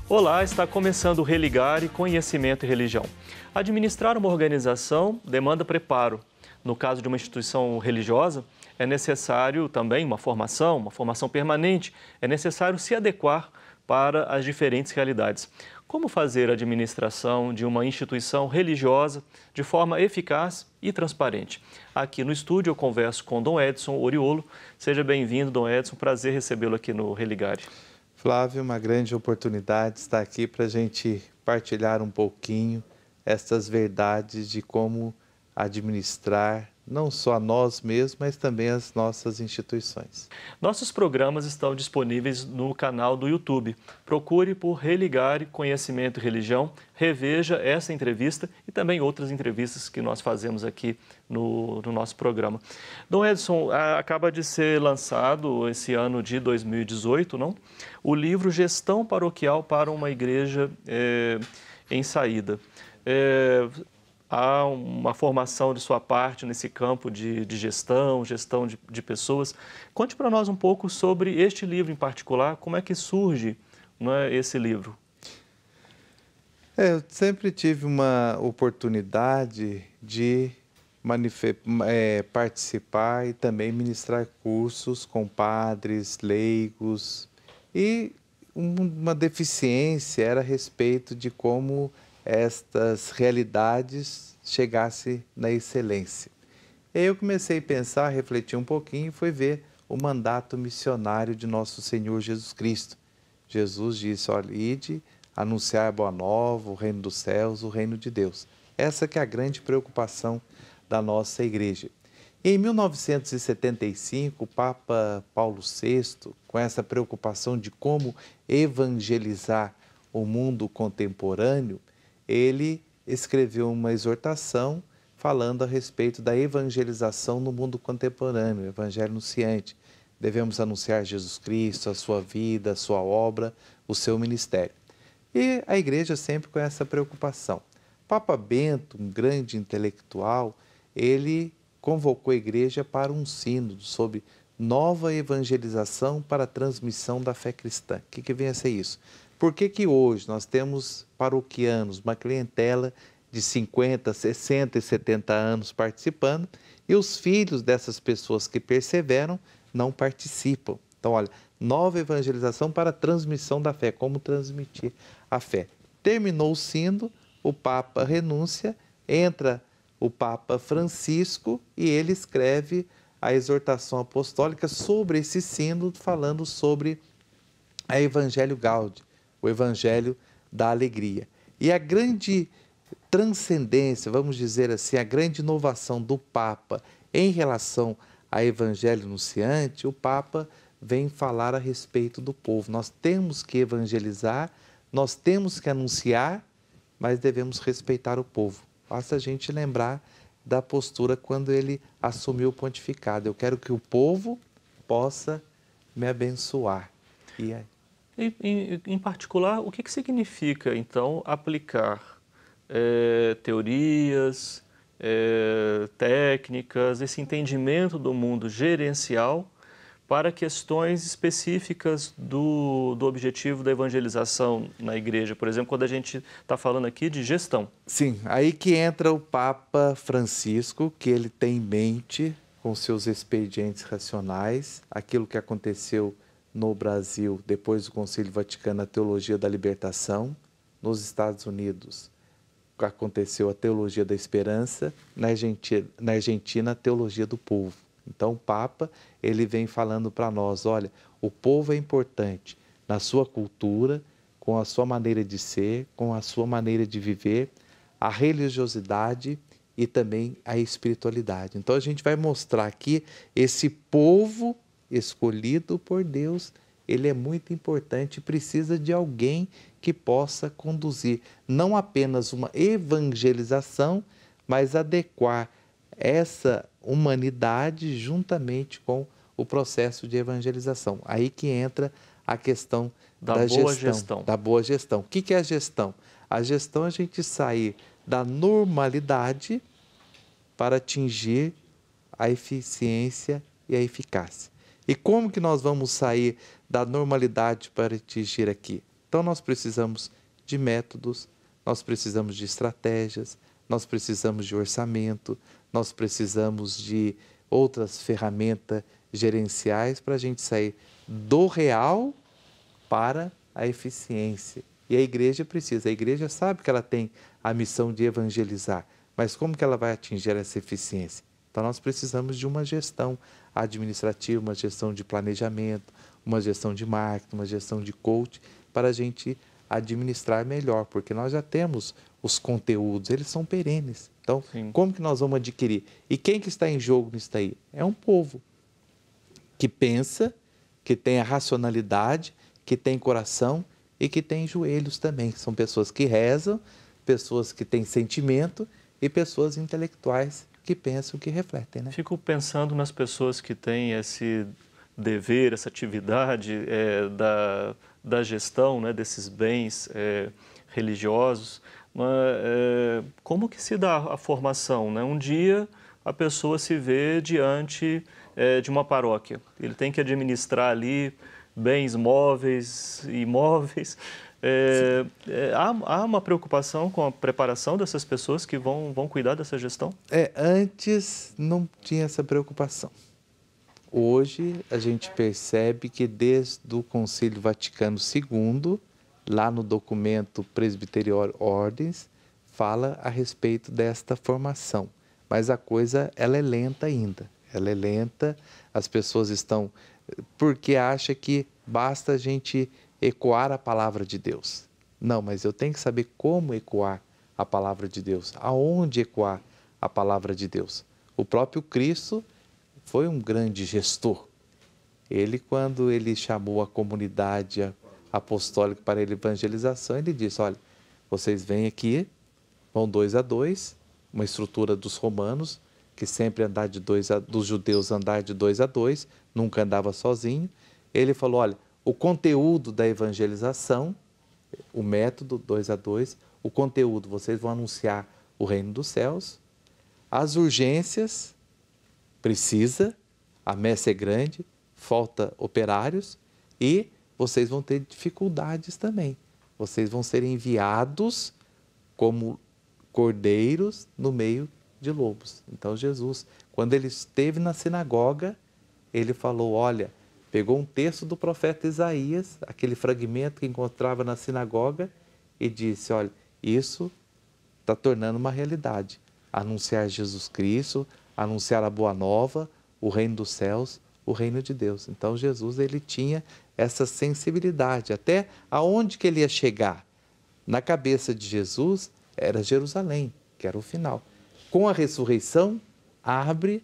Olá, está começando o Religare Conhecimento e Religião. Administrar uma organização demanda preparo. No caso de uma instituição religiosa, é necessário também uma formação permanente, é necessário se adequar para as diferentes realidades. Como fazer a administração de uma instituição religiosa de forma eficaz e transparente? Aqui no estúdio eu converso com Dom Edson Oriolo. Seja bem-vindo, Dom Edson. Prazer recebê-lo aqui no Religare. Flávio, uma grande oportunidade estar aqui para a gente partilhar um pouquinho estas verdades de como administrar não só a nós mesmos, mas também as nossas instituições. Nossos programas estão disponíveis no canal do YouTube. Procure por Religare Conhecimento e Religião, reveja essa entrevista e também outras entrevistas que nós fazemos aqui no nosso programa. Dom Edson, acaba de ser lançado esse ano de 2018, não? O livro Gestão Paroquial para uma Igreja em Saída. Há uma formação de sua parte nesse campo de gestão de pessoas. Conte para nós um pouco sobre este livro em particular, como é que surge, não é, esse livro? Eu sempre tive uma oportunidade de participar e também ministrar cursos com padres, leigos, e uma deficiência era a respeito de como estas realidades chegassem na excelência. E aí eu comecei a pensar, refletir um pouquinho e fui ver o mandato missionário de nosso Senhor Jesus Cristo. Jesus disse, olha, ide, anunciar a boa nova, o reino dos céus, o reino de Deus. Essa que é a grande preocupação da nossa igreja. Em 1975, o Papa Paulo VI, com essa preocupação de como evangelizar o mundo contemporâneo, ele escreveu uma exortação falando a respeito da evangelização no mundo contemporâneo, o evangelho anunciante. Devemos anunciar Jesus Cristo, a sua vida, a sua obra, o seu ministério. E a igreja sempre com essa preocupação. Papa Bento, um grande intelectual, ele convocou a igreja para um sínodo sobre nova evangelização para a transmissão da fé cristã. O que vem a ser isso? Por que hoje nós temos paroquianos, uma clientela de 50, 60 e 70 anos participando e os filhos dessas pessoas que perseveram não participam? Então, olha, nova evangelização para a transmissão da fé, como transmitir a fé. Terminou o sínodo, o Papa renúncia, entra o Papa Francisco e ele escreve a exortação apostólica sobre esse sínodo, falando sobre a Evangelho Gaudi, o Evangelho da Alegria. E a grande transcendência, vamos dizer assim, a grande inovação do Papa em relação ao Evangelho anunciante, o Papa vem falar a respeito do povo. Nós temos que evangelizar, nós temos que anunciar, mas devemos respeitar o povo. Basta a gente lembrar da postura quando ele assumiu o pontificado. Eu quero que o povo possa me abençoar. E aí? Em particular, o que significa, então, aplicar teorias, técnicas, esse entendimento do mundo gerencial para questões específicas do objetivo da evangelização na igreja? Por exemplo, quando a gente está falando aqui de gestão. Sim, aí que entra o Papa Francisco, que ele tem em mente, com seus expedientes racionais, aquilo que aconteceu no Brasil, depois do Concílio Vaticano, a teologia da libertação. Nos Estados Unidos, aconteceu a teologia da esperança. Na Argentina, a teologia do povo. Então, o Papa, ele vem falando para nós, olha, o povo é importante na sua cultura, com a sua maneira de ser, com a sua maneira de viver, a religiosidade e também a espiritualidade. Então, a gente vai mostrar aqui esse povo escolhido por Deus, ele é muito importante e precisa de alguém que possa conduzir não apenas uma evangelização, mas adequar essa humanidade juntamente com o processo de evangelização. Aí que entra a questão da gestão, da boa gestão. O que é a gestão? A gestão é a gente sair da normalidade para atingir a eficiência e a eficácia. E como que nós vamos sair da normalidade para atingir aqui? Então, nós precisamos de métodos, nós precisamos de estratégias, nós precisamos de orçamento, nós precisamos de outras ferramentas gerenciais para a gente sair do real para a eficiência. E a igreja sabe que ela tem a missão de evangelizar, mas como que ela vai atingir essa eficiência? Então nós precisamos de uma gestão administrativa, uma gestão de planejamento, uma gestão de marketing, uma gestão de coach, para a gente administrar melhor, porque nós já temos os conteúdos, eles são perenes. Então, Sim. como que nós vamos adquirir? E quem que está em jogo nisso daí? É um povo que pensa, que tem a racionalidade, que tem coração e que tem joelhos também. São pessoas que rezam, pessoas que têm sentimento e pessoas intelectuais que pensam, que refletem, né? Fico pensando nas pessoas que têm esse dever, essa atividade da gestão, né, desses bens religiosos. Como que se dá a formação, né? Um dia a pessoa se vê diante de uma paróquia. Ele tem que administrar ali bens móveis, imóveis. Há uma preocupação com a preparação dessas pessoas que vão cuidar dessa gestão? Antes não tinha essa preocupação. Hoje a gente percebe que desde o Concílio Vaticano II, lá no documento Presbyterior Ordens, fala a respeito desta formação. Mas a coisa, ela é lenta ainda. Ela é lenta, as pessoas estão... porque acha que basta a gente ecoar a palavra de Deus. Não, mas eu tenho que saber como ecoar a palavra de Deus, aonde ecoar a palavra de Deus. O próprio Cristo foi um grande gestor. Ele, quando ele chamou a comunidade apostólica para a evangelização, ele disse, olha, vocês vêm aqui, vão 2 a 2, uma estrutura dos romanos, que sempre andar dos judeus andar de 2 a 2, nunca andava sozinho. Ele falou, olha, o conteúdo da evangelização, o método 2 a 2, o conteúdo, vocês vão anunciar o reino dos céus, as urgências, precisa, a messe é grande, falta operários e vocês vão ter dificuldades também. Vocês vão ser enviados como cordeiros no meio de lobos. Então Jesus, quando ele esteve na sinagoga, ele falou, olha, pegou um texto do profeta Isaías, aquele fragmento que encontrava na sinagoga, e disse, olha, isso está tornando uma realidade. Anunciar Jesus Cristo, anunciar a boa nova, o reino dos céus, o reino de Deus. Então Jesus, ele tinha essa sensibilidade, até aonde que ele ia chegar. Na cabeça de Jesus era Jerusalém, que era o final. Com a ressurreição, abre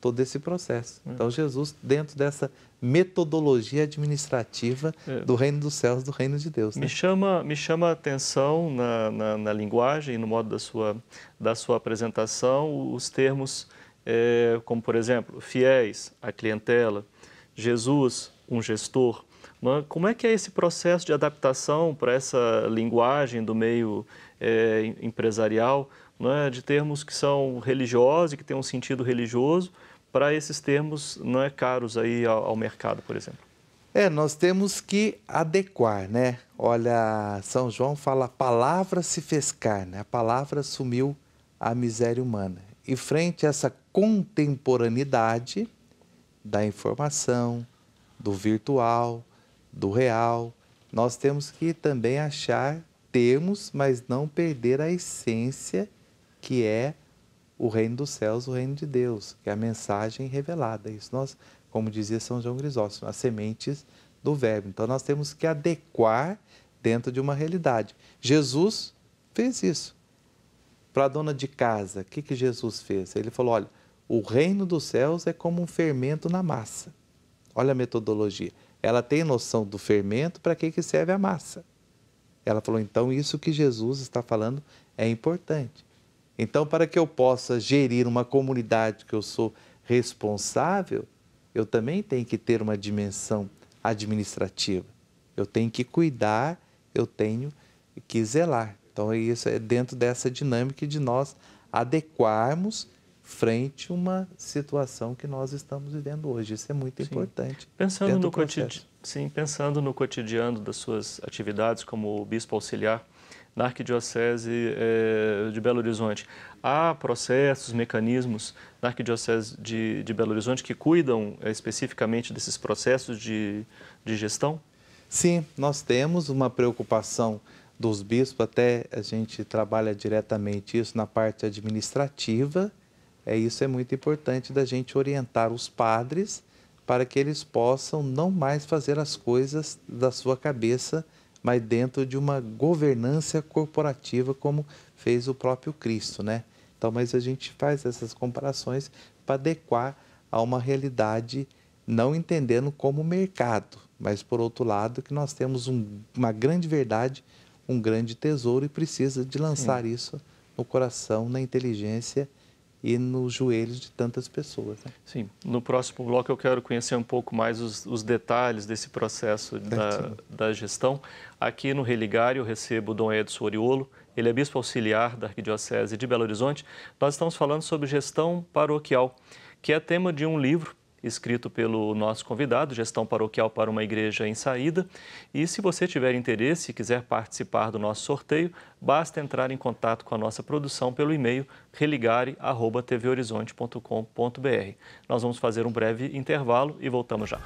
todo esse processo. Então Jesus, dentro dessa metodologia administrativa do reino dos céus, do reino de Deus. Né? Me chama a atenção na linguagem, no modo da sua apresentação, os termos como, por exemplo, fiéis, a clientela, Jesus, um gestor. Como é que é esse processo de adaptação para essa linguagem do meio empresarial, de termos que são religiosos e que têm um sentido religioso, para esses termos caros aí ao mercado, por exemplo? Nós temos que adequar, né? Olha, São João fala, a palavra se fez carne, a palavra assumiu a miséria humana. E frente a essa contemporaneidade da informação, do virtual, do real, nós temos que também achar termos, mas não perder a essência que é o reino dos céus, o reino de Deus, que é a mensagem revelada. Isso nós, como dizia São João Crisóstomo, as sementes do verbo. Então nós temos que adequar dentro de uma realidade. Jesus fez isso. Para a dona de casa, o que Jesus fez? Ele falou, olha, o reino dos céus é como um fermento na massa. Olha a metodologia. Ela tem noção do fermento, para que serve a massa. Ela falou, então isso que Jesus está falando é importante. Então, para que eu possa gerir uma comunidade que eu sou responsável, eu também tenho que ter uma dimensão administrativa. Eu tenho que cuidar, eu tenho que zelar. Então, isso é dentro dessa dinâmica de nós adequarmos frente a uma situação que nós estamos vivendo hoje. Isso é muito importante. Pensando no cotidiano das suas atividades como bispo auxiliar na Arquidiocese de Belo Horizonte, há processos, mecanismos na Arquidiocese de Belo Horizonte que cuidam especificamente desses processos de gestão? Sim, nós temos uma preocupação dos bispos, até a gente trabalha diretamente isso na parte administrativa. Isso é muito importante da gente orientar os padres para que eles possam não mais fazer as coisas da sua cabeça, mas dentro de uma governança corporativa como fez o próprio Cristo, né? Então, mas a gente faz essas comparações para adequar a uma realidade, não entendendo como mercado, mas por outro lado que nós temos uma grande verdade, um grande tesouro e precisa de lançar isso no coração, na inteligência e nos joelhos de tantas pessoas. Né? Sim. No próximo bloco eu quero conhecer um pouco mais os detalhes desse processo da gestão. Aqui no Religar eu recebo o Dom Edson Oriolo, ele é bispo auxiliar da Arquidiocese de Belo Horizonte. Nós estamos falando sobre gestão paroquial, que é tema de um livro escrito pelo nosso convidado, Gestão Paroquial para uma Igreja em Saída. E se você tiver interesse e quiser participar do nosso sorteio, basta entrar em contato com a nossa produção pelo e-mail religare@tvhorizonte.com.br. Nós vamos fazer um breve intervalo e voltamos já.